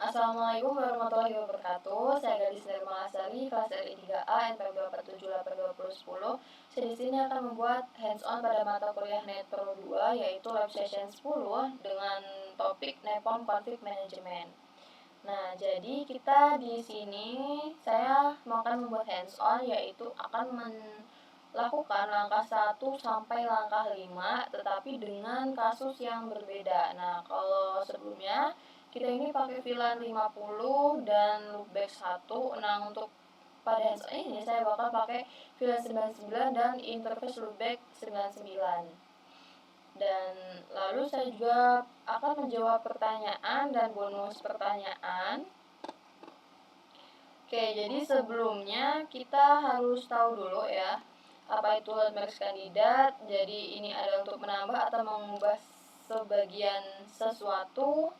Assalamualaikum warahmatullahi wabarakatuh. Saya Gadis Dharma Lastari, kelas RI 3A, NPM 247822010. Saya di sini akan membuat hands-on pada mata kuliah NET Pro 2, yaitu Lab Session 10 dengan topik NEPOM Config Management. Nah, jadi kita di sini saya akan membuat hands-on, yaitu akan melakukan langkah 1 sampai langkah 5, tetapi dengan kasus yang berbeda. Nah, kalau sebelumnya kita ini pakai VLAN 50 dan loopback 1. Nah, untuk pada hands-on ini saya bakal pakai VLAN 99 dan interface loopback 99. Dan lalu saya juga akan menjawab pertanyaan dan bonus pertanyaan. Oke, jadi sebelumnya kita harus tahu dulu ya, apa itu load matrix kandidat. Jadi ini adalah untuk menambah atau mengubah sebagian sesuatu.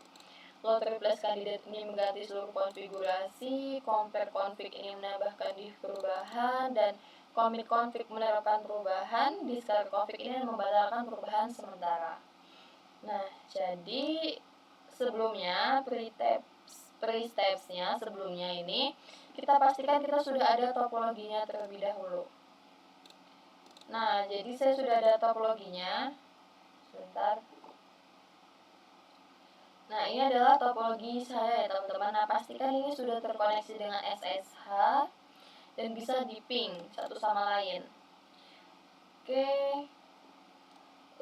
Load replace kandidat ini mengganti seluruh konfigurasi. Compare config ini menambahkan div perubahan, dan commit config menerapkan perubahan. Discard config ini membatalkan perubahan sementara. Nah, jadi sebelumnya pre-steps-nya sebelumnya ini kita pastikan kita sudah ada topologinya terlebih dahulu. Nah, jadi saya sudah ada topologinya. Sebentar. Nah, ini adalah topologi saya ya teman-teman. Nah, pastikan ini sudah terkoneksi dengan SSH dan bisa di-ping satu sama lain. Oke.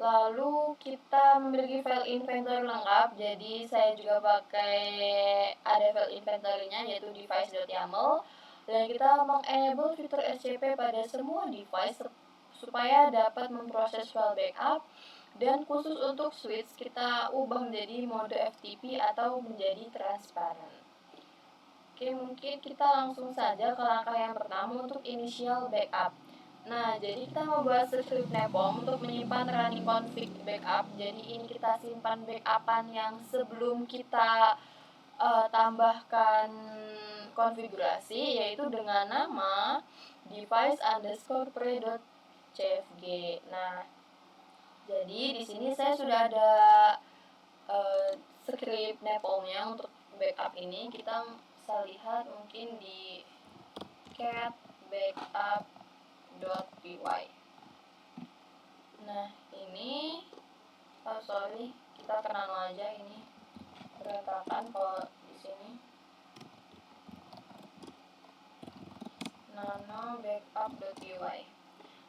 Lalu kita memiliki file inventory lengkap. Jadi saya juga pakai ada file inventory-nya, yaitu device.yaml, dan kita mengenable fitur SCP pada semua device supaya dapat memproses file backup. Dan khusus untuk switch kita ubah menjadi mode FTP atau menjadi transparan. Oke, mungkin kita langsung saja ke langkah yang pertama untuk initial backup. Nah, jadi kita membuat script NEPOM untuk menyimpan running config backup. Jadi ini kita simpan backupan yang sebelum kita tambahkan konfigurasi, yaitu dengan nama device_pre.cfg. Nah, jadi di sini saya sudah ada script NEPOM-nya untuk backup ini. Kita bisa lihat mungkin di cat backup.py. Nah, ini kita ke nano aja, ini berantakan kalau di sini. Nano backup.py.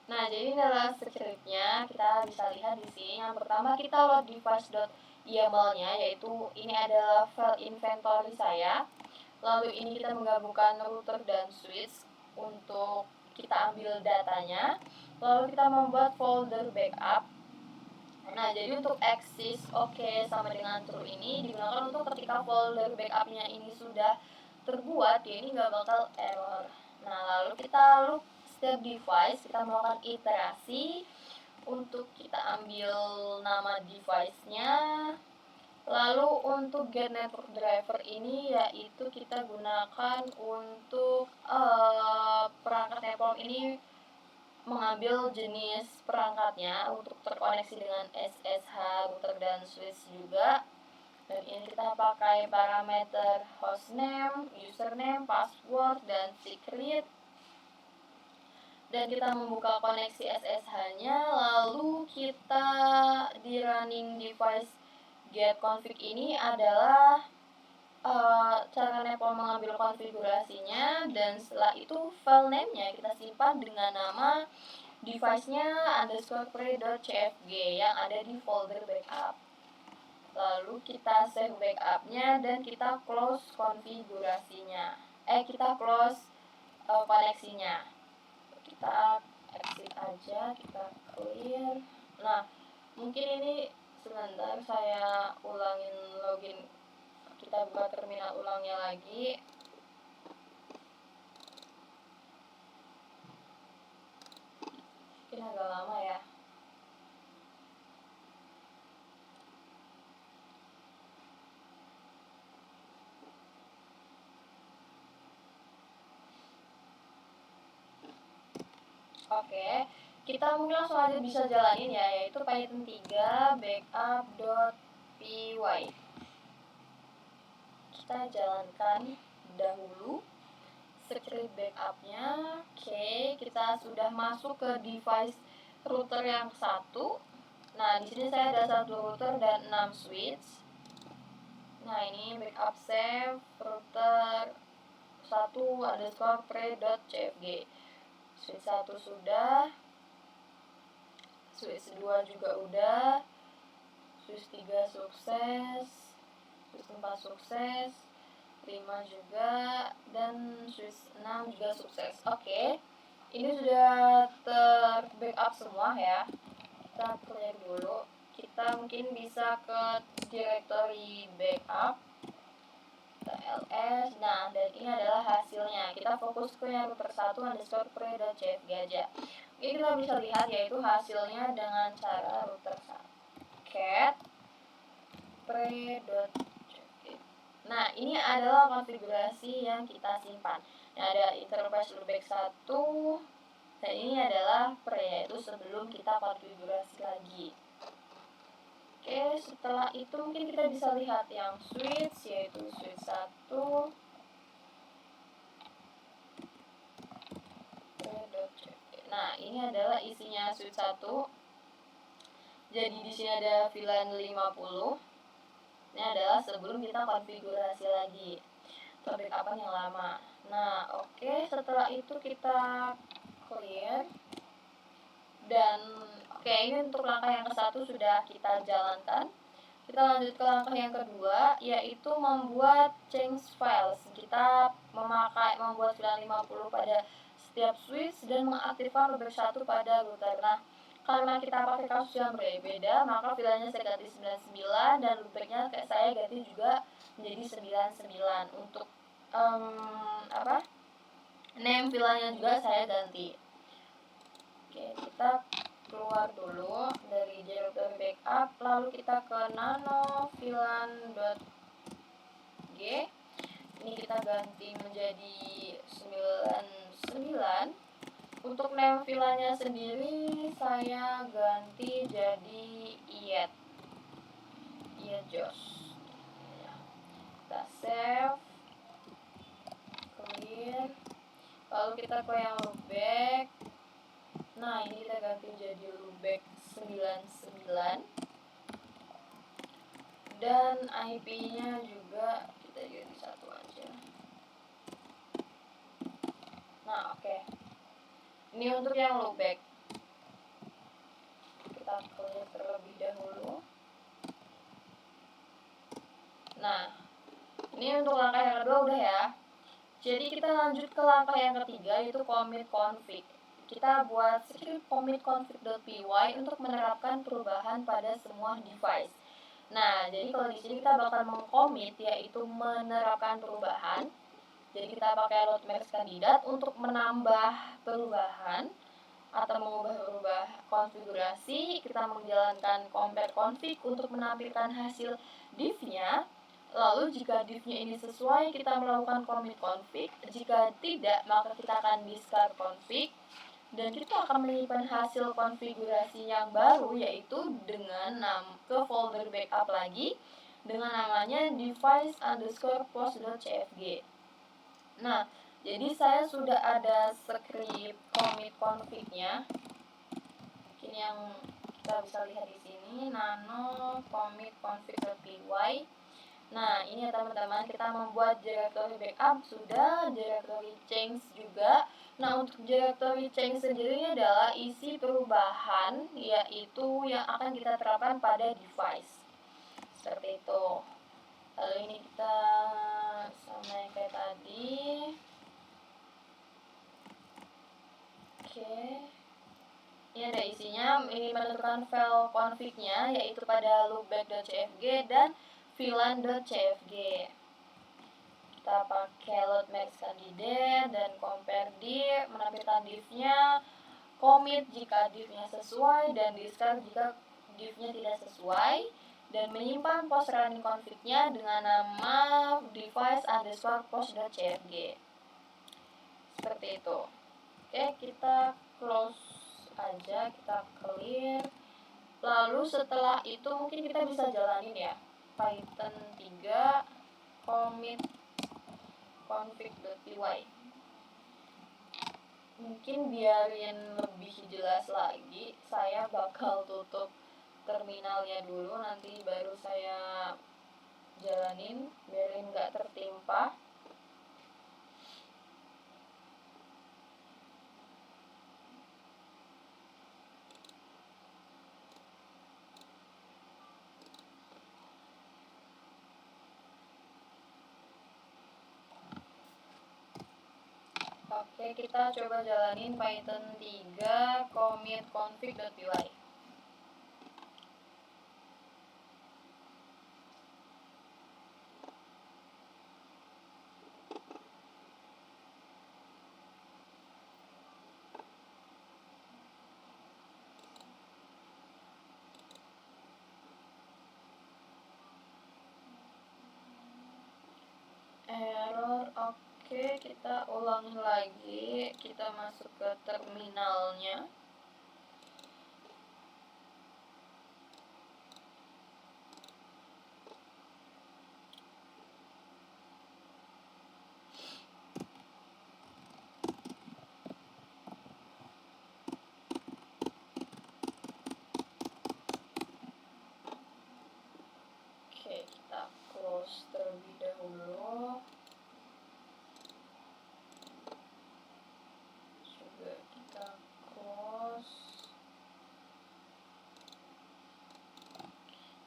Nah, jadi ini adalah scriptnya. Kita bisa lihat di sini. Yang pertama kita load device.yaml-nya, yaitu ini adalah file inventory saya. Lalu ini kita menggabungkan router dan switch untuk kita ambil datanya. Lalu kita membuat folder backup. Nah, jadi untuk exist sama dengan true ini digunakan untuk ketika folder backupnya ini sudah terbuat, dia ini nggak bakal error. Nah, lalu kita loop step device, kita melakukan iterasi untuk kita ambil nama device-nya. Lalu untuk get network driver ini yaitu kita gunakan untuk perangkat NEPOM ini mengambil jenis perangkatnya untuk terkoneksi dengan SSH, router dan switch juga. Dan ini kita pakai parameter hostname, username, password, dan secret. Dan kita membuka koneksi SSH-nya, lalu kita di running device get config ini adalah cara NEPOM mengambil konfigurasinya, dan setelah itu file name-nya kita simpan dengan nama device-nya _pre.cfg yang ada di folder backup. Lalu kita save backup-nya dan kita close konfigurasinya. Kita close koneksinya. Kita exit aja, kita clear. Nah, mungkin ini sebentar saya ulangin login. Kita buka terminal ulangnya lagi. Mungkin agak lama ya. Oke, kita mungkin langsung aja bisa jalanin ya, yaitu Python 3 backup.py. kita jalankan dahulu script backupnya. Oke, kita sudah masuk ke device router yang satu. Nah, di sini saya ada 1 router dan 6 switch. Nah, ini backup save router 1 underscore pre.cfg. Switch 1 sudah, switch 2 juga udah, switch 3 sukses, switch 4 sukses, 5 juga, dan switch 6 juga sukses. Oke, ini sudah ter-backup semua ya. Kita clear dulu. Kita mungkin bisa ke directory backup, kita ls. Nah, dan ini adalah hasilnya. Kita fokus ke yang router 1 underscore pre.cfg aja. Ini kita bisa lihat yaitu hasilnya dengan cara router 1 cat pre.cfg. Nah, ini adalah konfigurasi yang kita simpan. Nah, ada interface loopback 1, dan ini adalah pre, yaitu sebelum kita konfigurasi lagi. Oke, setelah itu mungkin kita bisa lihat yang switch, yaitu switch 1. Nah, ini adalah isinya switch 1. Jadi di sini ada VLAN 50. Ini adalah sebelum kita konfigurasi lagi atau backupan yang lama. Nah, oke, setelah itu kita clear. Dan oke, ini untuk langkah yang ke-1 sudah kita jalankan. Kita lanjut ke langkah yang kedua, yaitu membuat change files. Kita membuat VLAN 50 pada setiap switch dan mengaktifkan loopback 1 pada router. Nah, karena kita pakai kasus yang berbeda, maka VLAN-nya saya ganti 99 dan loopback-nya saya ganti juga menjadi 99. Untuk name VLAN-nya juga saya ganti. Oke, kita keluar dulu dari directory backup, lalu kita ke nano VLAN.g. Ini kita ganti menjadi 99. Untuk name VLAN-nya sendiri saya ganti jadi iet.jos. Kita save, clear, lalu kita ke yang loopback. Nah, ini kita ganti jadi loopback 99. Dan IP-nya juga kita ganti 1 aja. Nah, oke. Ini untuk yang loopback. Kita clear terlebih dahulu. Nah, ini untuk langkah yang kedua udah ya. Jadi kita lanjut ke langkah yang ketiga, yaitu commit config. Kita buat script commit config.py untuk menerapkan perubahan pada semua device. Nah, jadi kalau di sini kita bakal mengcommit, yaitu menerapkan perubahan. Jadi kita pakai loadmax kandidat untuk menambah perubahan atau mengubah konfigurasi. Kita menjalankan compare config untuk menampilkan hasil div-nya. Lalu jika div-nya ini sesuai, kita melakukan commit config. Jika tidak, maka kita akan discard config. Dan kita akan menyimpan hasil konfigurasi yang baru, yaitu dengan ke folder backup lagi dengan namanya device underscore post.cfg. Nah, jadi saya sudah ada script commit config-nya. Mungkin yang kita bisa lihat di sini, nano commit config.py. Nah, ini ya teman-teman, kita membuat directory backup sudah, directory change juga. Nah, untuk directory change sendiri adalah isi perubahan, yaitu yang akan kita terapkan pada device. Seperti itu. Lalu ini kita sama yang kayak tadi. Oke. Ini ada isinya, ini menentukan file config-nya, yaitu pada loopback.cfg dan VLAN.cfg. Kita pakai loadmax candidate dan compare div, menampilkan div-nya, commit jika div-nya sesuai dan discard jika div-nya tidak sesuai, dan menyimpan post running config-nya dengan nama device underscore post.cfg. Seperti itu. Oke, kita close aja, kita clear. Lalu setelah itu mungkin kita bisa jalanin ya Python 3 commit commit.config.py. Mungkin biarin lebih jelas lagi, saya bakal tutup terminalnya dulu, nanti baru saya jalanin biarin nggak tertimpa. Oke, kita coba jalanin Python 3 commit config.py. Error. Oke, kita ulangi lagi, kita masuk ke terminalnya. Oke, kita close terlebih dahulu. Coba kita close.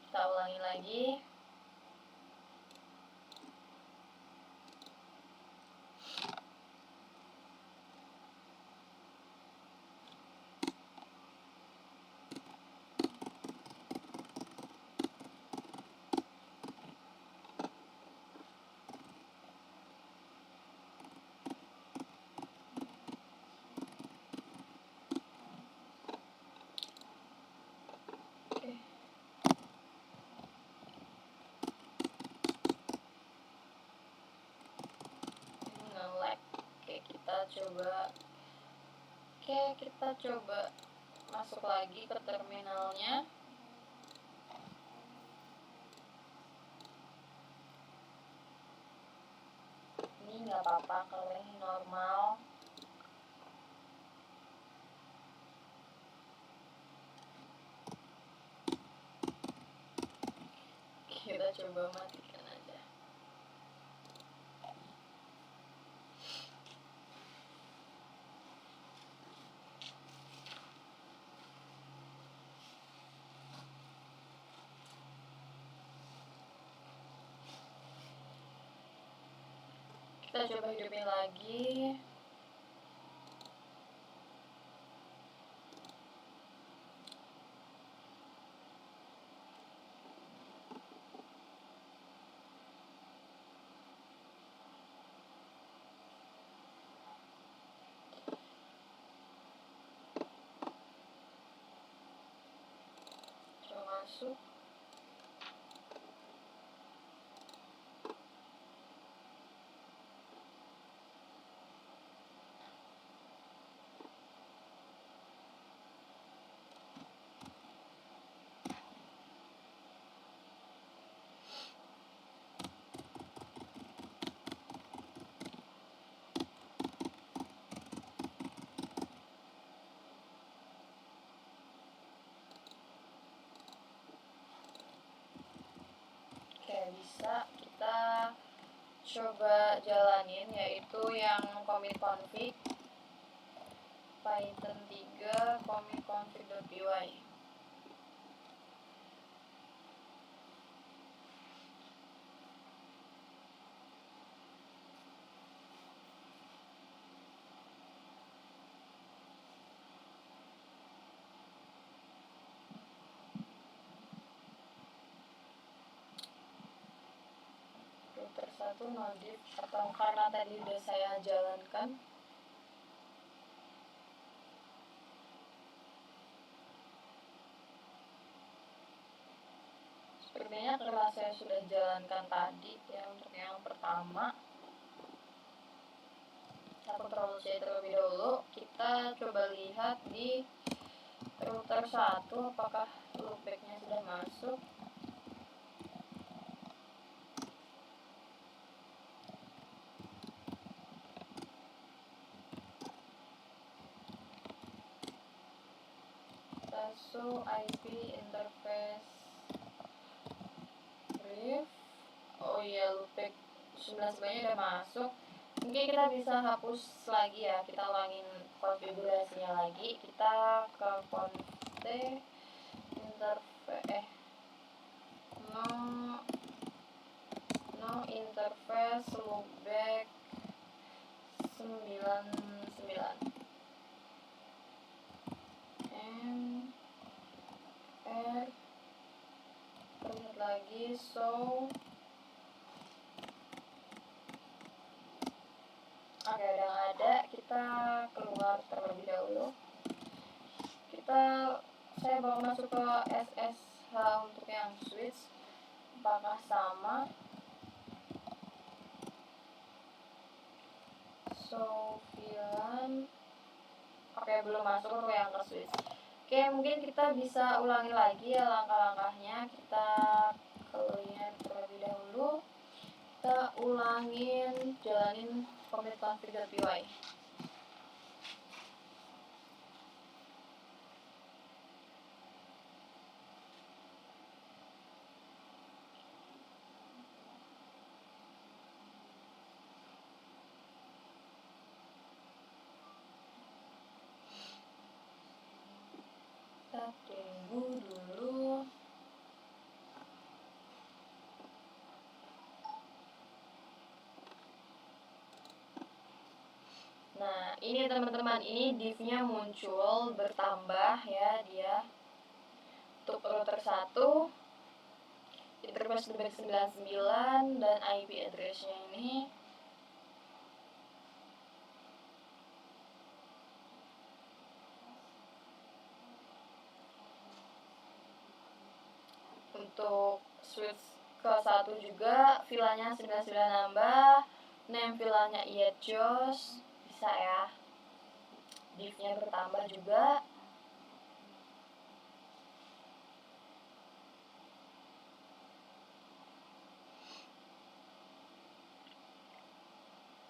Kita ulangi lagi. Nge-lag. Kita coba masuk lagi ke terminalnya. Ini nggak apa-apa kalau ini normal. Kita coba matikan aja. Kita coba hidupin lagi. Coba masuk. Oke, bisa kita coba jalanin, yaitu yang commit config Python 3 commit config.py. Router 1 nodif, atau karena tadi udah saya jalankan. Sepertinya karena saya sudah jalankan tadi ya untuk yang pertama. Aku terlalu C terlebih dahulu. Kita coba lihat di router 1 apakah loopbacknya sudah masuk. so IP interface brief. Oh iya, loopback 19 udah masuk. Mungkin kita bisa hapus lagi ya, kita ulangin konfigurasinya lagi. Kita ke conf interface no interface loopback 99 terlihat lagi. So oke, udah nggak ada, kita keluar terlebih dahulu. Saya bawa masuk ke SSH untuk yang switch, apakah sama? So VLAN, oke, belum masuk untuk yang ke switch. Oke, mungkin kita bisa ulangi lagi ya langkah-langkahnya. Kita clear terlebih dahulu, kita jalanin commit config.py. Kita tunggu dulu. Nah, ini teman-teman, ini div-nya muncul bertambah ya dia. Untuk router 1, interface loopback 99 dan IP address-nya ini. Untuk switch ke 1 juga, VLAN-nya 99 nambah, name VLAN-nya ietjos, bisa ya. Div-nya bertambah juga.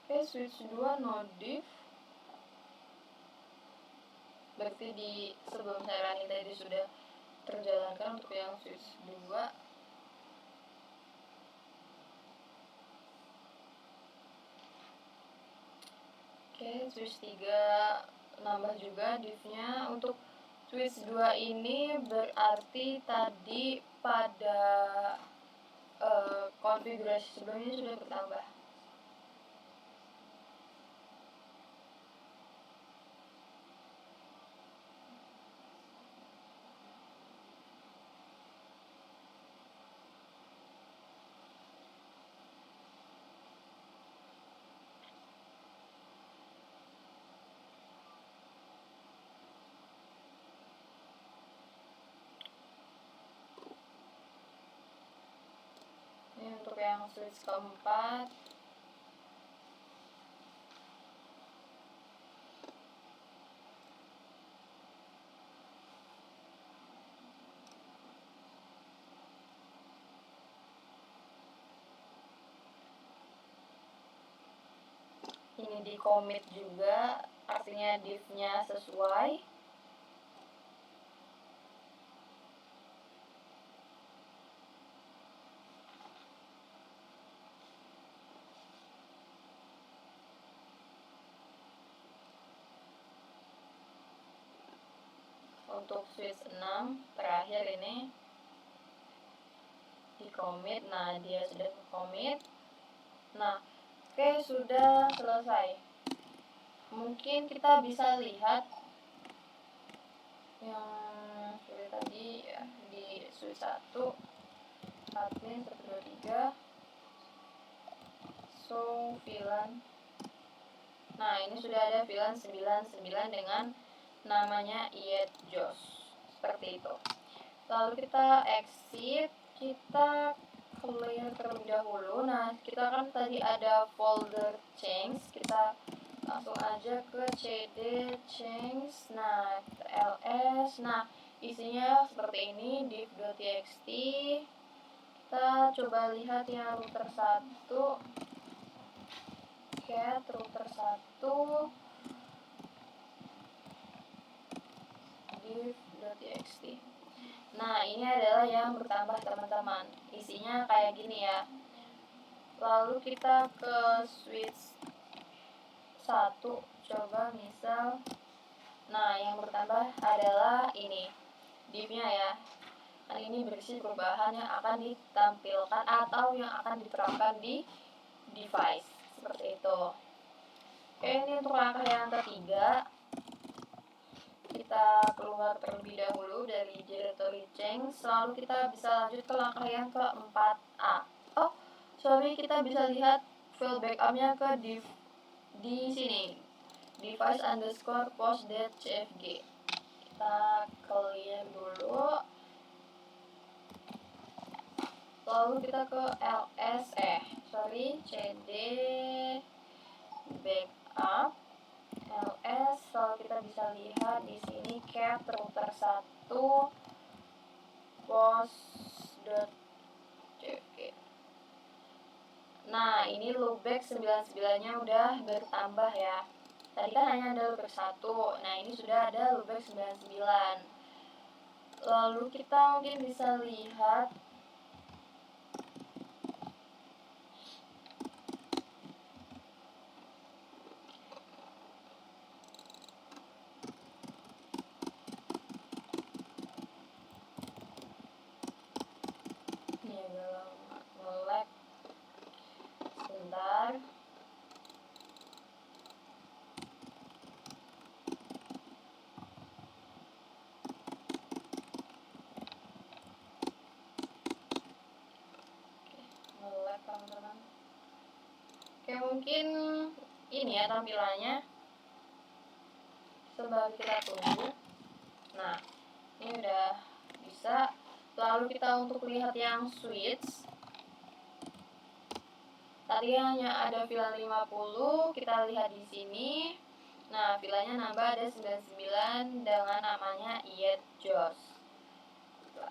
Oke, switch 2 no div. Berarti sebelum saya running tadi sudah terjalankan untuk yang switch 2. Oke, switch 3 nambah juga div-nya. Untuk switch 2 ini berarti tadi pada konfigurasi sebelumnya sudah bertambah. Ini untuk yang switch keempat. Ini di commit juga, artinya div-nya sesuai. Untuk switch 6 terakhir ini di commit. Nah, dia sudah commit. Nah, oke, sudah selesai. Mungkin kita bisa lihat yang seperti tadi ya, di switch 1 admin 123. So VLAN. Nah, ini sudah ada VLAN 99 dengan namanya ietjos, seperti itu. Lalu kita exit, kita clear terlebih dahulu. Nah, kita kan tadi ada folder change, kita langsung aja ke cd change. Nah, ls. Nah, isinya seperti ini, div.txt. Kita coba lihat yang router 1. Cat router 1 div.txt config.txt. Nah, ini adalah yang bertambah teman-teman. Isinya kayak gini ya. Lalu kita ke switch 1, coba misal. Nah, yang bertambah adalah ini, div-nya ya. Nah, ini berisi perubahan yang akan ditampilkan atau yang akan diterapkan di device. Seperti itu. Oke, ini untuk langkah yang ketiga. Kita keluar terlebih dahulu dari directory change, lalu kita bisa lanjut ke langkah yang keempat A. Oh, sorry, kita bisa lihat file backupnya ke di sini, device underscore post.cfg. Kita clear dulu, lalu kita ke cd backup ls, lalu kita bisa lihat di sini cat router 1 post.cfg. Nah, ini loopback 99-nya udah bertambah ya. Tadi kan hanya ada loopback 1. Nah, ini sudah ada loopback 99. Lalu kita mungkin bisa lihat ini adalah nge-lag sebentar. Nge-lag teman-teman. Oke, mungkin ini ya tampilannya. Coba kita tunggu. Nah, ini udah bisa. Lalu kita untuk lihat yang switch. Tadi hanya ada villa 50, kita lihat di sini. Nah, villanya nambah ada 99 dengan namanya ietJOS.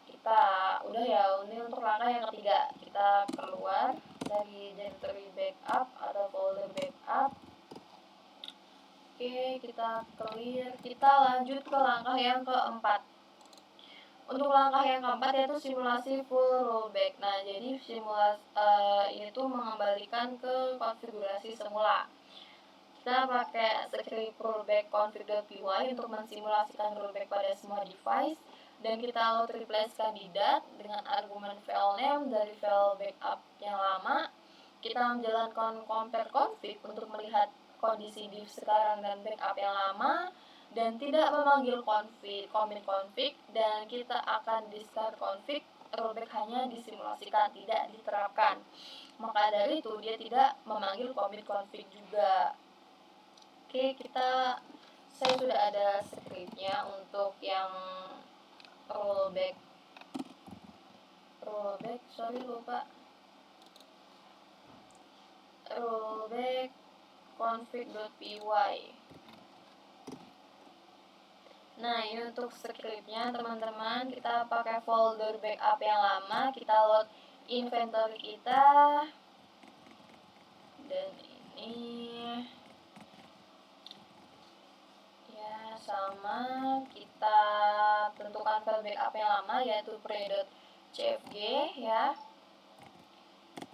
Kita udah ya, ini untuk langkah yang ketiga. Kita keluar dari directory backup atau folder backup. Oke, kita clear. Kita lanjut ke langkah yang keempat. Untuk langkah yang keempat yaitu simulasi full rollback. Nah, jadi simulasi ini tuh mengembalikan ke konfigurasi semula. Kita pakai script rollback config.py untuk mensimulasikan rollback pada semua device, dan kita load replace kandidat dengan argumen file name dari file backup yang lama. Kita menjalankan compare config untuk melihat kondisi div sekarang dan backup yang lama, dan tidak memanggil commit config, dan kita akan discard config. Rollback hanya disimulasikan, tidak diterapkan. Maka dari itu dia tidak memanggil commit config juga. Oke, saya sudah ada scriptnya untuk yang rollback config.py. Nah, ini untuk scriptnya teman-teman. Kita pakai folder backup yang lama, kita load inventory kita, dan ini ya sama, kita tentukan file backup yang lama yaitu pre.cfg ya.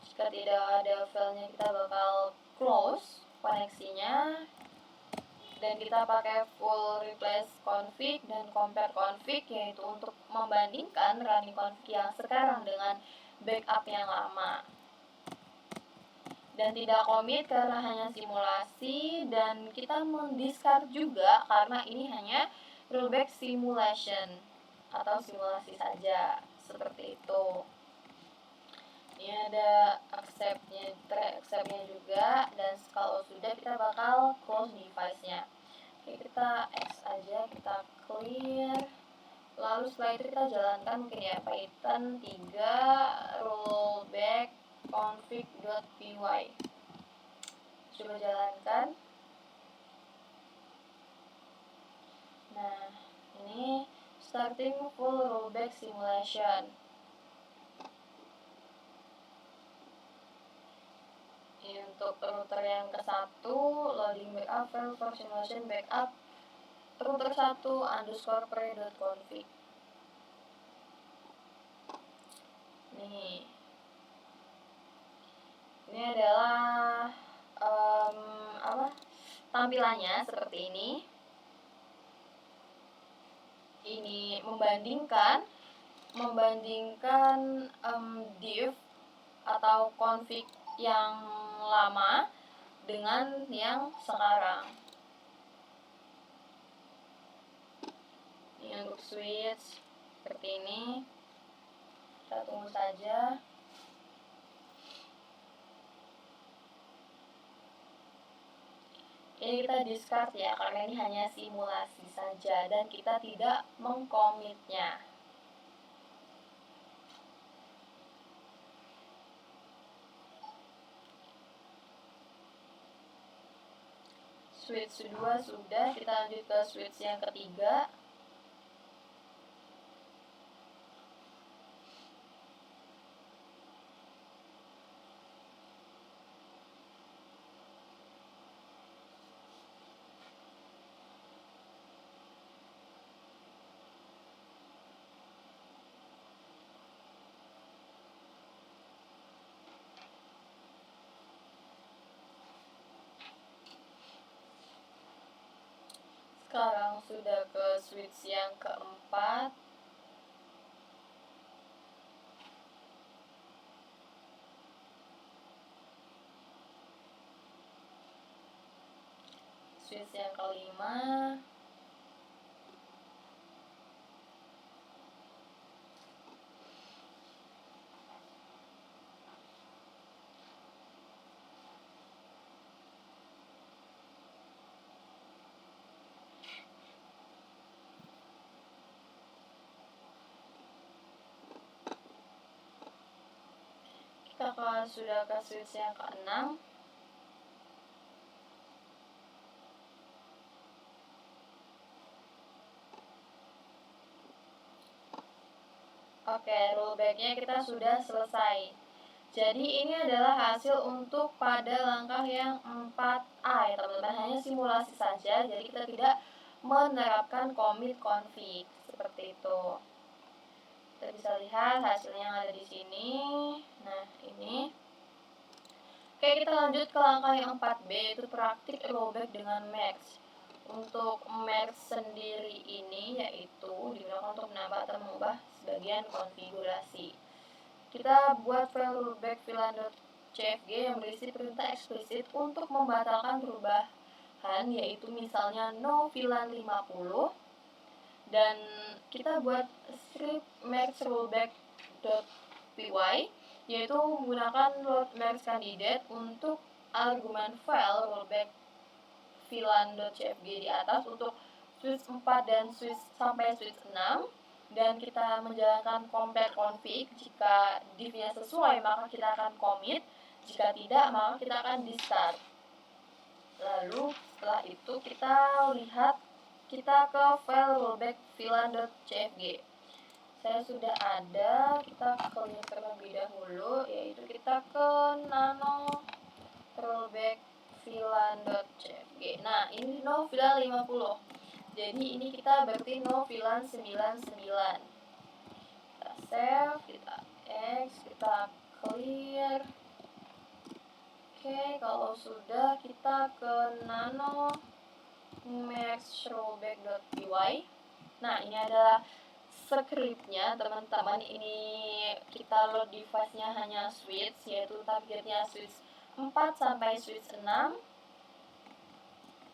Jika tidak ada filenya, kita bakal close koneksinya, dan kita pakai full replace config dan compare config, yaitu untuk membandingkan running config yang sekarang dengan backup yang lama. Dan tidak commit karena hanya simulasi, dan kita mendiscard juga karena ini hanya rollback simulation atau simulasi saja, seperti itu. Ini ada accept-nya juga, dan kalau sudah kita bakal close device-nya. Oke, kita X aja, kita clear. Lalu setelah itu kita jalankan mungkin ya Python 3 rollback config.py. Coba jalankan. Nah, ini starting full rollback simulation. Ini untuk router yang ke-1, loading backup file for simulation backup router 1 underscore pre.config. Nih, ini adalah tampilannya seperti ini. Ini membandingkan div atau config yang lama dengan yang sekarang. Ini untuk switch seperti ini. Kita tunggu saja. Ini kita discard ya, karena ini hanya simulasi saja dan kita tidak mengkomitnya. Switch 2 sudah, kita lanjut ke switch yang ketiga. Sekarang sudah ke switch yang keempat. Switch yang kelima. Kita sudah ke switch yang keenam. Oke, rollbacknya kita sudah selesai. Jadi ini adalah hasil untuk pada langkah yang 4A ya teman-teman, hanya simulasi saja, jadi kita tidak menerapkan commit config seperti itu. Kita bisa lihat hasilnya yang ada di sini. Nah, ini. Oke, kita lanjut ke langkah yang 4B, yaitu praktik rollback dengan merge. Untuk merge sendiri ini yaitu digunakan untuk menambah atau mengubah sebagian konfigurasi. Kita buat file rollback VLAN.cfg yang berisi perintah eksplisit untuk membatalkan perubahan, yaitu misalnya no VLAN 50, dan kita buat script merge rollback.py, yaitu menggunakan load merge candidate untuk argumen file rollback VLAN.cfg di atas untuk switch 4 dan switch sampai switch 6, dan kita menjalankan compare config. Jika div-nya sesuai maka kita akan commit, jika tidak maka kita akan discard. Lalu setelah itu kita lihat, kita ke file rollback VLAN.cfg. Saya sudah ada, kita clear terlebih dahulu, yaitu kita ke nano rollback VLAN.cfg. Nah, ini no VLAN 50. Jadi ini kita berarti no VLAN 99. Kita save, kita X, kita clear. Oke, kalau sudah kita ke nano merge rollback.py. Nah, ini adalah scriptnya teman-teman. Ini kita load device-nya hanya switch, yaitu targetnya switch 4 sampai switch 6.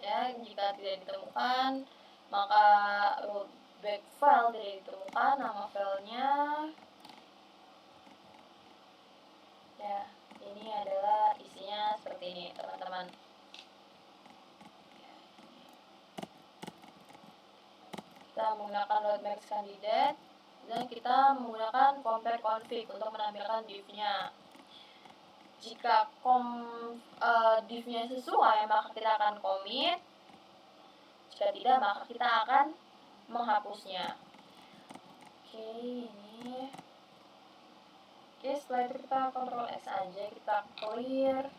Ya, jika tidak ditemukan maka rollback file tidak ditemukan, nama filenya. Ya, ini adalah isinya seperti ini teman-teman. Kita menggunakan load merge candidate dan kita menggunakan compare config untuk menampilkan div-nya. Jika div-nya sesuai maka kita akan commit, jika tidak maka kita akan menghapusnya. Oke, ini. Oke, setelah itu kita Ctrl X aja, kita clear.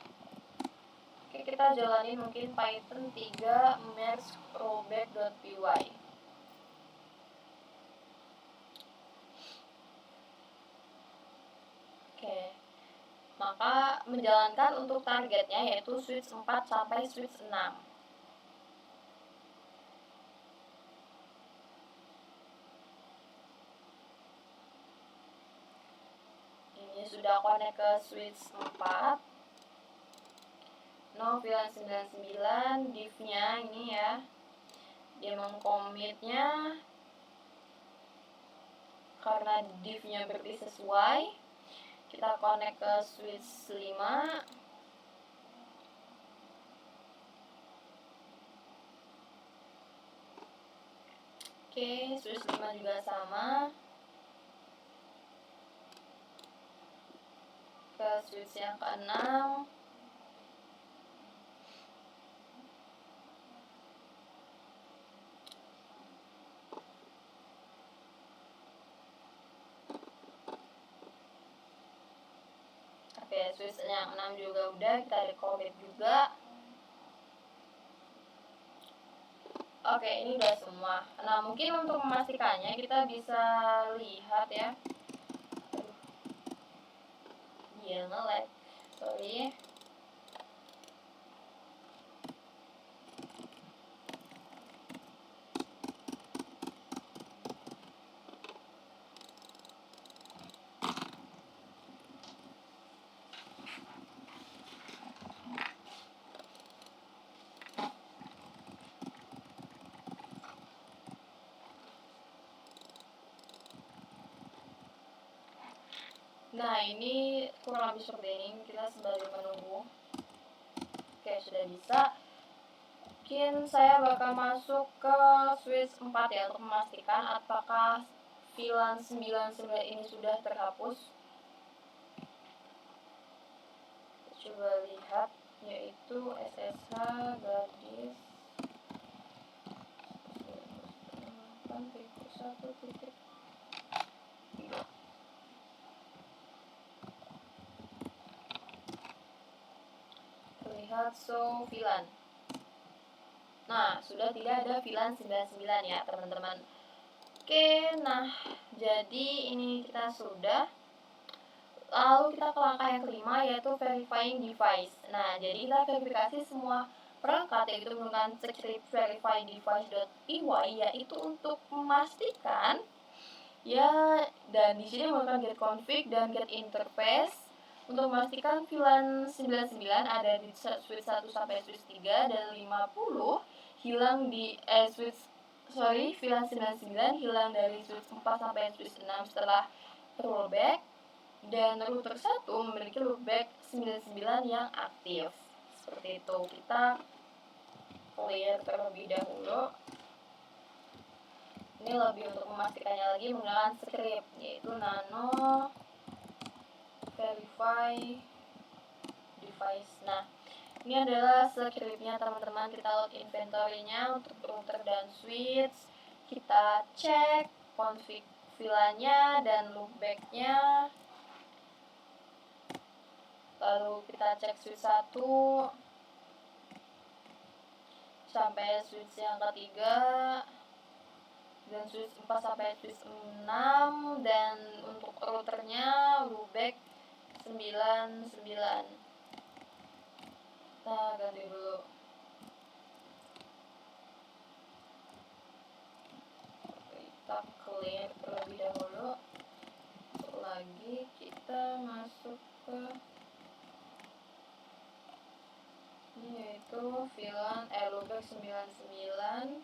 Oke, kita jalanin mungkin Python 3 merge rollback.py. Oke. Maka menjalankan untuk targetnya yaitu switch 4 sampai switch 6. Ini sudah connect ke switch 4. No VLAN 99, div-nya ini ya. Dia mengcommit-nya karena div-nya berarti sesuai. Kita connect ke switch 5. Oke, switch 5 juga sama. Ke switch yang ke-6. Oke, switch yang 6 juga udah, kita recommit juga. Oke, ini udah semua. Nah, mungkin untuk memastikannya kita bisa lihat ya. Dia nge-lag. Sorry. Nah, ini kurang lebih seperti ini. Kita sebagai menunggu. Oke, sudah bisa. Mungkin saya bakal masuk ke switch 4 ya untuk memastikan apakah VLAN 99 ini sudah terhapus. Coba lihat, yaitu SSH gadis 1.1.3. Terlihat show VLAN. Nah, sudah tidak ada VLAN 99 ya teman-teman. Oke, nah jadi ini kita sudah. Lalu kita ke langkah yang kelima yaitu verifying device. Nah, jadi kita verifikasi semua perangkat yaitu menggunakan script verify device.py yaitu untuk memastikan ya, dan di sini menggunakan get config dan get interface untuk memastikan VLAN 99 ada di switch 1 sampai switch 3 dan 50 hilang di VLAN 99 hilang dari switch 4 sampai switch 6 setelah rollback, dan router 1 memiliki loopback 99 yang aktif. Seperti itu. Kita clear terlebih dahulu. Ini lebih untuk memastikannya lagi menggunakan script yaitu nano verify device. Nah, ini adalah scriptnya teman-teman. Kita load inventory-nya untuk router dan switch. Kita cek config VLAN-nya dan loopback-nya. Lalu kita cek switch 1 sampai switch yang ketiga, dan switch 4 sampai switch 6, dan untuk routernya loopback 99. Kita ganti dulu. Kita clear terlebih dahulu. Lagi kita masuk ke ini yaitu VLAN loopback 99.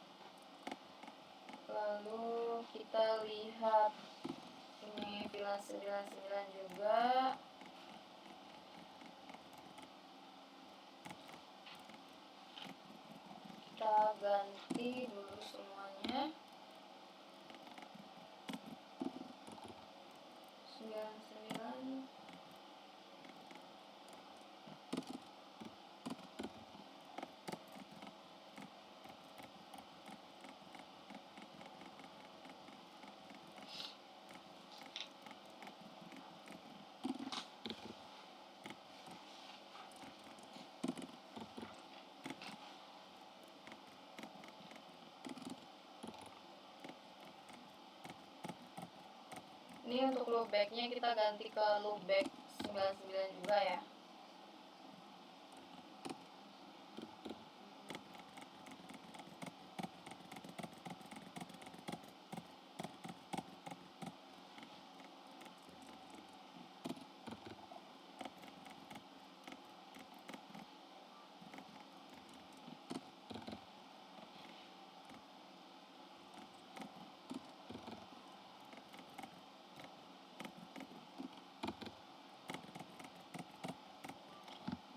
Lalu kita lihat ini VLAN 99 juga. Kita ganti dulu semuanya. 99. sini untuk loopbacknya kita ganti ke loopback 99 juga ya.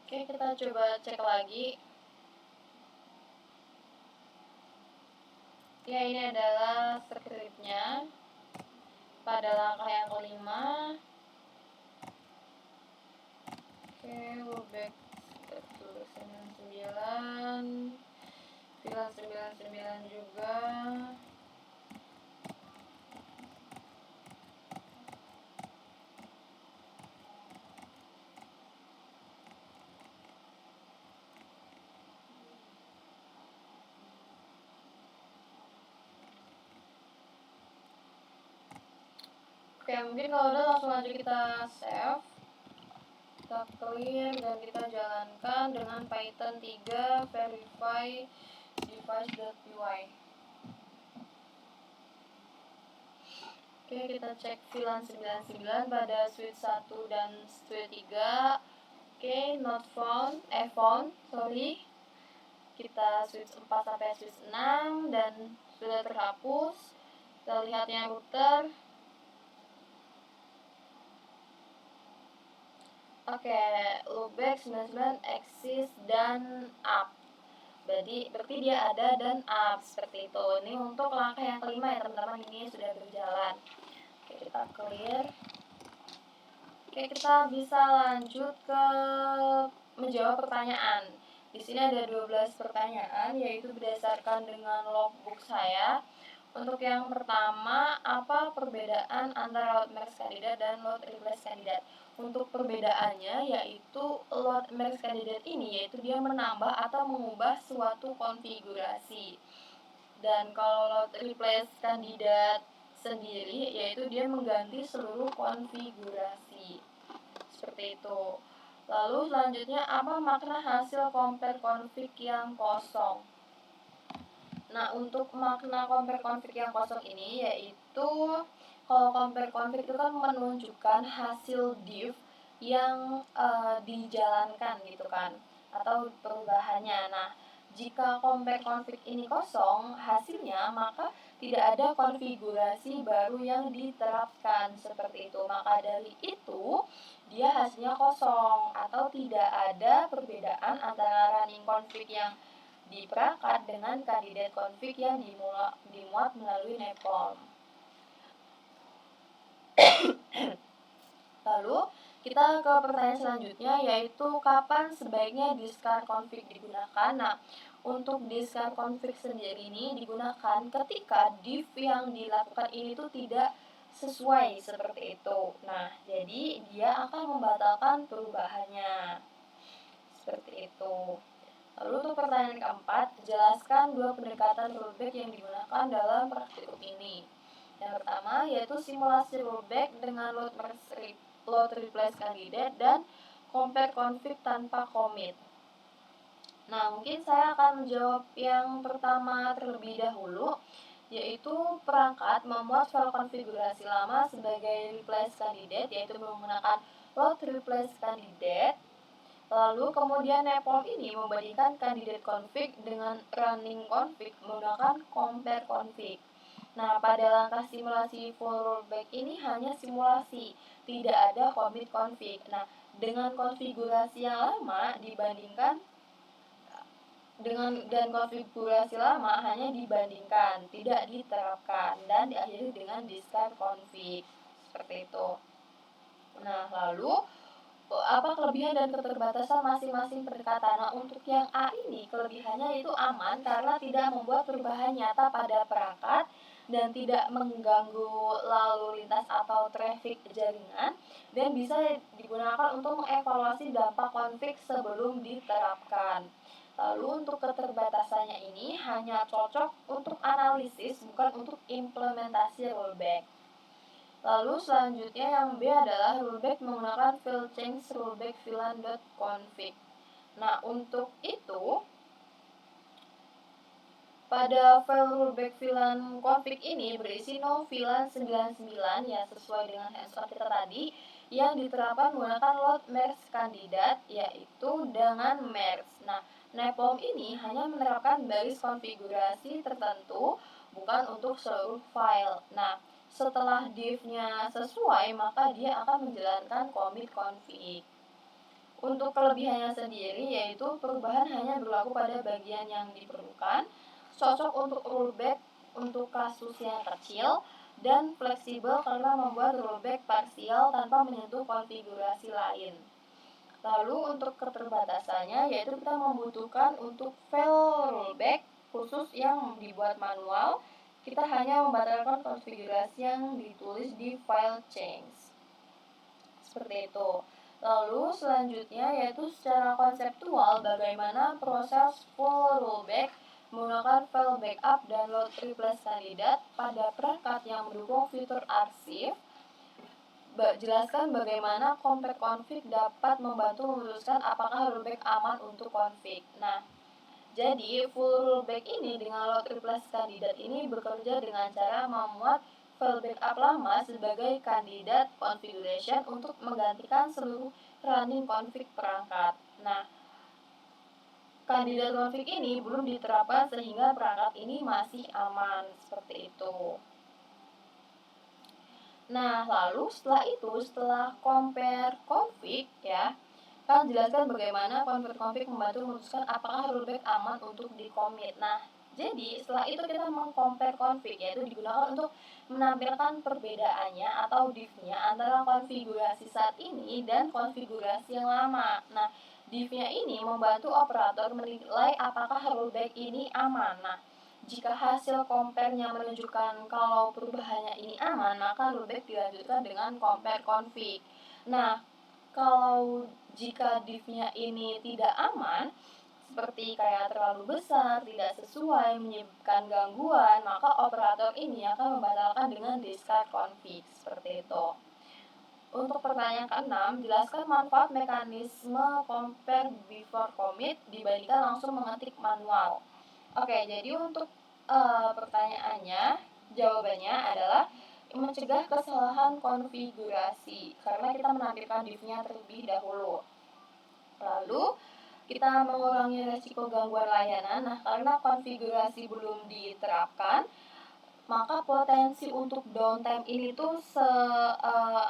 Oke, kita coba cek lagi. Ya, ini adalah scriptnya pada langkah yang kelima. Oke, loopback 99, filan 99 juga. Oke, mungkin kalau udah langsung aja kita save, kita clear, dan kita jalankan dengan Python 3 verify device.py. Oke, kita cek VLAN 99 pada switch 1 dan switch 3. Oke, not found, found, sorry. Kita switch 4 sampai switch 6 dan sudah terhapus. Kita lihatnya router. Oke, loopback 99 exist dan up. Berarti dia ada dan up seperti itu. Ini untuk langkah yang kelima ya teman-teman, ini sudah berjalan. Oke, kita clear. Oke, kita bisa lanjut ke menjawab pertanyaan. Di sini ada 12 pertanyaan, yaitu berdasarkan dengan logbook saya. Untuk yang pertama, apa perbedaan antara load max kandidat dan load replace kandidat? Untuk perbedaannya yaitu load max kandidat ini yaitu dia menambah atau mengubah suatu konfigurasi. Dan kalau load replace kandidat sendiri yaitu dia mengganti seluruh konfigurasi. Seperti itu. Lalu selanjutnya, apa makna hasil compare config yang kosong? Nah, untuk makna compare config yang kosong ini yaitu kalau compare config itu kan menunjukkan hasil div yang dijalankan gitu kan, atau perubahannya. Nah, jika compare config ini kosong hasilnya, maka tidak ada konfigurasi baru yang diterapkan seperti itu. Maka dari itu dia hasilnya kosong atau tidak ada perbedaan antara running config yang di perangkat dengan kandidat config yang dimuat melalui NAPOM. Lalu kita ke pertanyaan selanjutnya, yaitu kapan sebaiknya discard config digunakan. Nah, untuk discard config sendiri ini digunakan ketika div yang dilakukan ini tuh tidak sesuai seperti itu. Nah, jadi dia akan membatalkan perubahannya seperti itu. Lalu untuk pertanyaan keempat, jelaskan dua pendekatan rollback yang digunakan dalam praktikum ini. Yang pertama yaitu simulasi rollback dengan load replace kandidat dan compare config tanpa commit. Nah, mungkin saya akan menjawab yang pertama terlebih dahulu, yaitu perangkat memuat file konfigurasi lama sebagai replace kandidat, yaitu menggunakan load replace kandidat. Lalu kemudian NAPOM ini membandingkan kandidat config dengan running config menggunakan compare config. Nah, pada langkah simulasi full rollback ini hanya simulasi, tidak ada commit config. Nah, dengan konfigurasi yang lama dibandingkan dan konfigurasi lama hanya dibandingkan, tidak diterapkan dan diakhiri dengan discard config. Seperti itu. Nah, lalu apa kelebihan dan keterbatasan masing-masing pendekatan? Nah, untuk yang A ini kelebihannya itu aman karena tidak membuat perubahan nyata pada perangkat dan tidak mengganggu lalu lintas atau traffic jaringan dan bisa digunakan untuk mengevaluasi dampak konflik sebelum diterapkan. Lalu untuk keterbatasannya ini hanya cocok untuk analisis bukan untuk implementasi rollback. Lalu selanjutnya yang B adalah rollback menggunakan file change rollback VLAN.config. Nah, untuk itu pada file rollback VLAN config ini berisi no VLAN 99 ya, sesuai dengan hands-on kita tadi, yang diterapkan menggunakan load merge kandidat, yaitu dengan merge. Nah, NAPOM ini hanya menerapkan baris konfigurasi tertentu, bukan untuk seluruh file. Nah, setelah div-nya sesuai, maka dia akan menjalankan commit config. Untuk kelebihannya sendiri, yaitu perubahan hanya berlaku pada bagian yang diperlukan, cocok untuk rollback untuk kasus yang kecil, dan fleksibel karena membuat rollback parsial tanpa menyentuh konfigurasi lain. Lalu untuk keterbatasannya, yaitu kita membutuhkan untuk file rollback khusus yang dibuat manual, kita hanya membatalkan konfigurasi yang ditulis di file change. Seperti itu. Lalu selanjutnya yaitu secara konseptual bagaimana proses full rollback menggunakan file backup dan load replace kandidat pada perangkat yang mendukung fitur arsip. Jelaskan bagaimana compact config dapat membantu memutuskan apakah rollback aman untuk config. Nah, jadi full rollback ini dengan load replace kandidat ini bekerja dengan cara memuat file backup lama sebagai kandidat configuration untuk menggantikan seluruh running config perangkat. Nah, kandidat config ini belum diterapkan sehingga perangkat ini masih aman, seperti itu. Nah, lalu setelah compare config ya, kan jelaskan bagaimana compare config membantu memutuskan apakah rollback aman untuk di-commit. Nah, jadi setelah itu kita meng-compare config, yaitu digunakan untuk menampilkan perbedaannya atau div-nya antara konfigurasi saat ini dan konfigurasi yang lama. Nah, div-nya ini membantu operator menilai apakah rollback ini aman. Nah, jika hasil compare-nya menunjukkan kalau perubahannya ini aman, maka rollback dilanjutkan dengan compare config. Nah, kalau jika div-nya ini tidak aman, seperti kayak terlalu besar, tidak sesuai, menyebabkan gangguan, maka operator ini akan membatalkan dengan discard config, seperti itu. Untuk pertanyaan ke-6, jelaskan manfaat mekanisme compare before commit dibandingkan langsung mengetik manual. Oke, jadi untuk pertanyaannya, jawabannya adalah mencegah kesalahan konfigurasi karena kita menampilkan div-nya terlebih dahulu. Lalu kita mengurangi resiko gangguan layanan. Nah, karena konfigurasi belum diterapkan, maka potensi untuk downtime ini tuh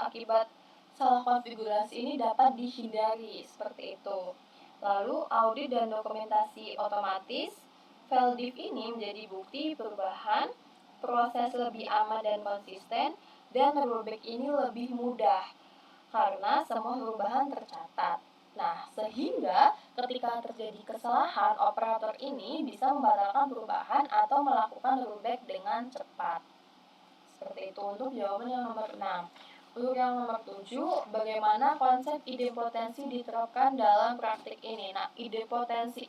akibat salah konfigurasi ini dapat dihindari, seperti itu. Lalu audit dan dokumentasi otomatis, file div ini menjadi bukti perubahan, proses lebih aman dan konsisten, dan rollback ini lebih mudah karena semua perubahan tercatat. Nah, sehingga ketika terjadi kesalahan, operator ini bisa membatalkan perubahan atau melakukan rollback dengan cepat. Seperti itu untuk jawaban yang nomor 6. Untuk yang nomor 7, bagaimana konsep idempotensi diterapkan dalam praktik ini. Nah, idempotensi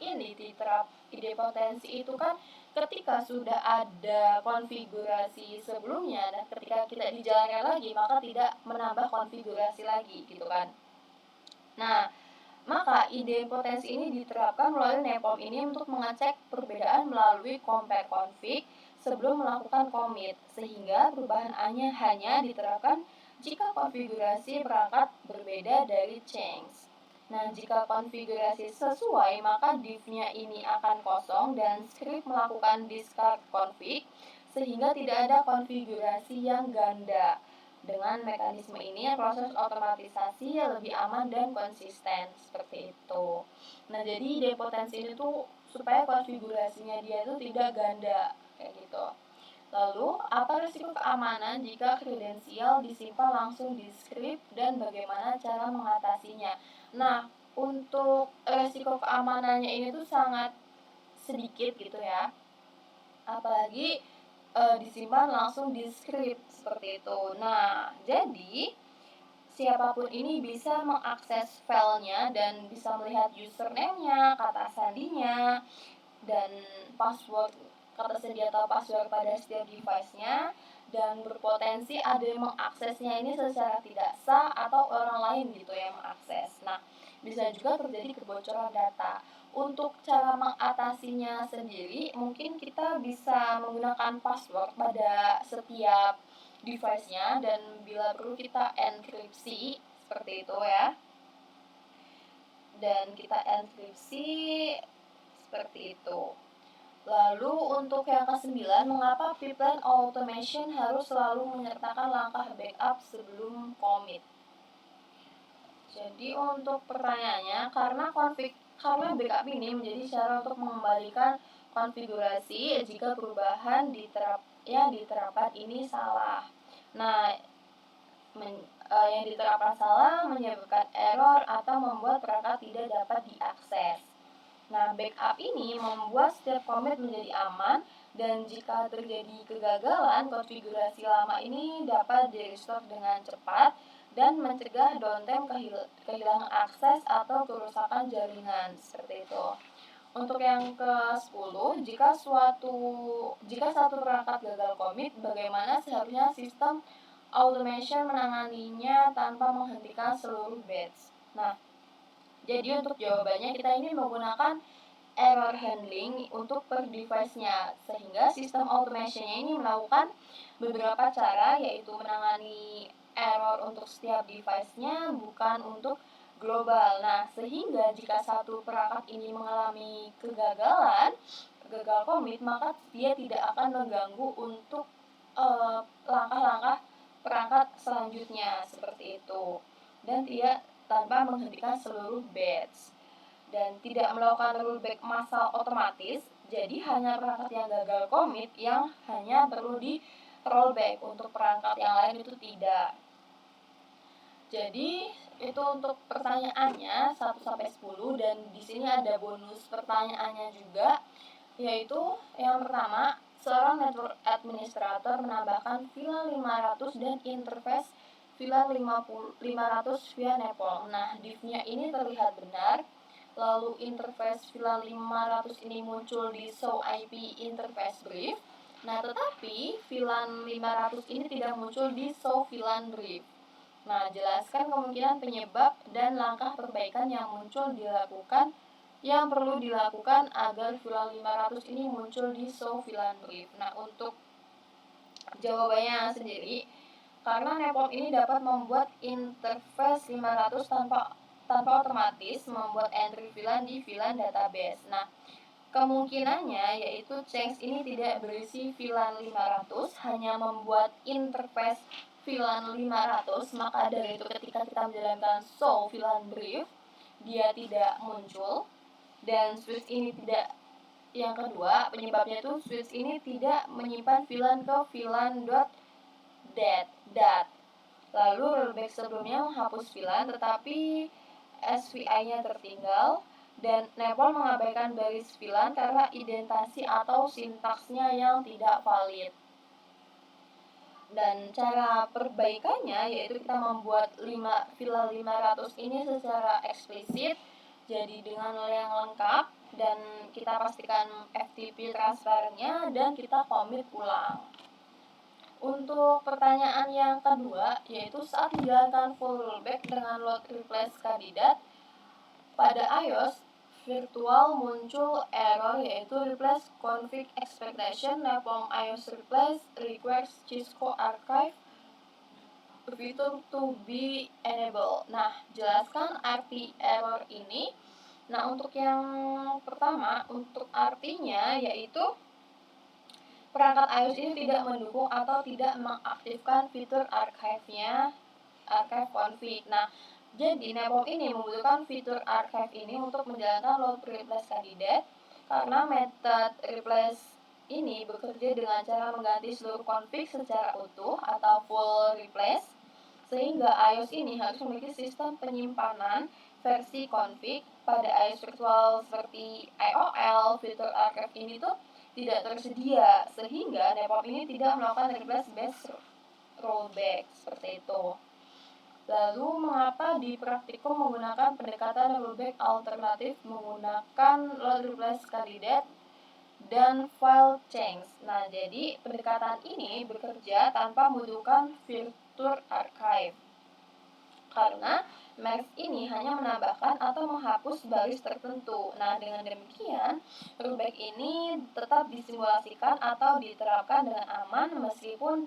itu kan ketika sudah ada konfigurasi sebelumnya dan ketika kita dijalankan lagi, maka tidak menambah konfigurasi lagi, gitu kan. Nah, maka idempotensi ini diterapkan melalui NAPOM ini untuk mengecek perbedaan melalui compare config sebelum melakukan commit, sehingga perubahan hanya diterapkan jika konfigurasi perangkat berbeda dari change. Nah, jika konfigurasi sesuai, maka div-nya ini akan kosong dan script melakukan discard config, sehingga tidak ada konfigurasi yang ganda. Dengan mekanisme ini, proses otomatisasi lebih aman dan konsisten, seperti itu. Nah, jadi idempotensi ini tuh supaya konfigurasinya dia itu tidak ganda, kayak gitu. Lalu, apa risiko keamanan jika kredensial disimpan langsung di script dan bagaimana cara mengatasinya? Nah, untuk risiko keamanannya ini tuh sangat sedikit gitu ya. Apalagi disimpan langsung di script seperti itu. Nah, jadi siapapun ini bisa mengakses filenya dan bisa melihat username-nya, kata sandinya, dan password kata sandi atau password pada setiap device-nya, dan berpotensi ada yang mengaksesnya ini secara tidak sah atau orang lain gitu yang mengakses. Nah, bisa juga terjadi kebocoran data. Untuk cara mengatasinya sendiri, mungkin kita bisa menggunakan password pada setiap device-nya dan bila perlu kita enkripsi seperti itu ya. Dan kita enkripsi seperti itu. Lalu untuk yang ke-9, mengapa pipeline automation harus selalu menyertakan langkah backup sebelum commit? Jadi untuk pertanyaannya, karena backup ini menjadi cara untuk mengembalikan konfigurasi jika perubahan yang diterapkan ini salah. Nah, yang diterapkan salah menyebabkan error atau membuat perangkat tidak dapat diakses. Nah, backup ini membuat setiap commit menjadi aman dan jika terjadi kegagalan, konfigurasi lama ini dapat di-restore dengan cepat dan mencegah downtime kehilangan akses atau kerusakan jaringan seperti itu. Untuk yang ke-10, jika satu perangkat gagal commit, bagaimana seharusnya sistem automation menanganinya tanpa menghentikan seluruh batch? Nah, jadi untuk jawabannya kita ini menggunakan error handling untuk per device-nya, sehingga sistem automation-nya ini melakukan beberapa cara, yaitu menangani error untuk setiap device-nya bukan untuk global. Nah, sehingga jika satu perangkat ini mengalami gagal commit, maka dia tidak akan mengganggu untuk langkah-langkah perangkat selanjutnya seperti itu. Dan tidak tanpa menghentikan seluruh batch dan tidak melakukan rollback massal otomatis, jadi hanya perangkat yang gagal commit yang hanya perlu di rollback, untuk perangkat yang lain itu tidak. Jadi itu untuk pertanyaannya 1-10 dan di sini ada bonus pertanyaannya juga, yaitu yang pertama, seorang network administrator menambahkan VLAN 500 dan interface VLAN 500 via NEPOL. Nah, div-nya ini terlihat benar. Lalu interface VLAN 500 ini muncul di show IP interface brief. Nah, tetapi VLAN 500 ini tidak muncul di show VLAN brief. Nah, jelaskan kemungkinan penyebab dan langkah perbaikan yang perlu dilakukan agar VLAN 500 ini muncul di show VLAN brief. Nah, untuk jawabannya sendiri, karena NEPOL ini dapat membuat interface 500 tanpa otomatis membuat entry VLAN di VLAN database. Nah, kemungkinannya yaitu change ini tidak berisi VLAN 500, hanya membuat interface VLAN 500, maka dari itu ketika kita menjalankan show VLAN brief, dia tidak muncul. Dan switch ini tidak, yang kedua, penyebabnya itu switch ini tidak menyimpan VLAN ke VLAN.dat. Lalu rollback sebelumnya menghapus VLAN, tetapi SVI-nya tertinggal, dan NEPOL mengabaikan baris VLAN karena identasi atau sintaksnya yang tidak valid. Dan cara perbaikannya yaitu kita membuat VLAN 500 ini secara eksplisit, jadi dengan yang lengkap, dan kita pastikan FTP transfernya dan kita commit ulang. Untuk pertanyaan yang kedua, yaitu saat menjalankan full rollback dengan load replace kandidat, pada iOS virtual muncul error yaitu replace config expectation from iOS replace requires Cisco archive feature to be enabled. Nah, jelaskan arti error ini. Nah, untuk yang pertama, untuk artinya yaitu perangkat iOS ini tidak mendukung atau tidak mengaktifkan fitur archive config. Nah, jadi NEPOL ini membutuhkan fitur archive ini untuk menjalankan load replace kandidat karena metode replace ini bekerja dengan cara mengganti seluruh config secara utuh atau full replace, sehingga iOS ini harus memiliki sistem penyimpanan versi config. Pada iOS virtual seperti IOL, fitur archive ini tuh tidak tersedia, sehingga NEPOL ini tidak melakukan replace based rollback seperti itu. Lalu, mengapa di praktikum menggunakan pendekatan rollback alternatif menggunakan load replace kandidat dan file change. Nah, jadi pendekatan ini bekerja tanpa membutuhkan fitur archive. Karena Max ini hanya menambahkan atau menghapus baris tertentu. Nah, dengan demikian, rollback ini tetap disimulasikan atau diterapkan dengan aman meskipun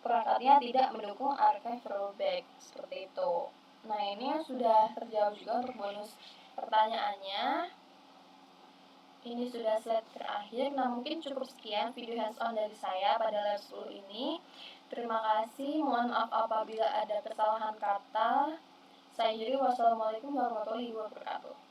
perangkatnya tidak mendukung archive rollback. Seperti itu. Nah, ini sudah terjawab juga untuk bonus pertanyaannya. Ini sudah slide terakhir. Nah, mungkin cukup sekian video hands-on dari saya pada lab 10 ini. Terima kasih. Mohon maaf apabila ada kesalahan kata. Saya Yuri. Wassalamualaikum warahmatullahi wabarakatuh.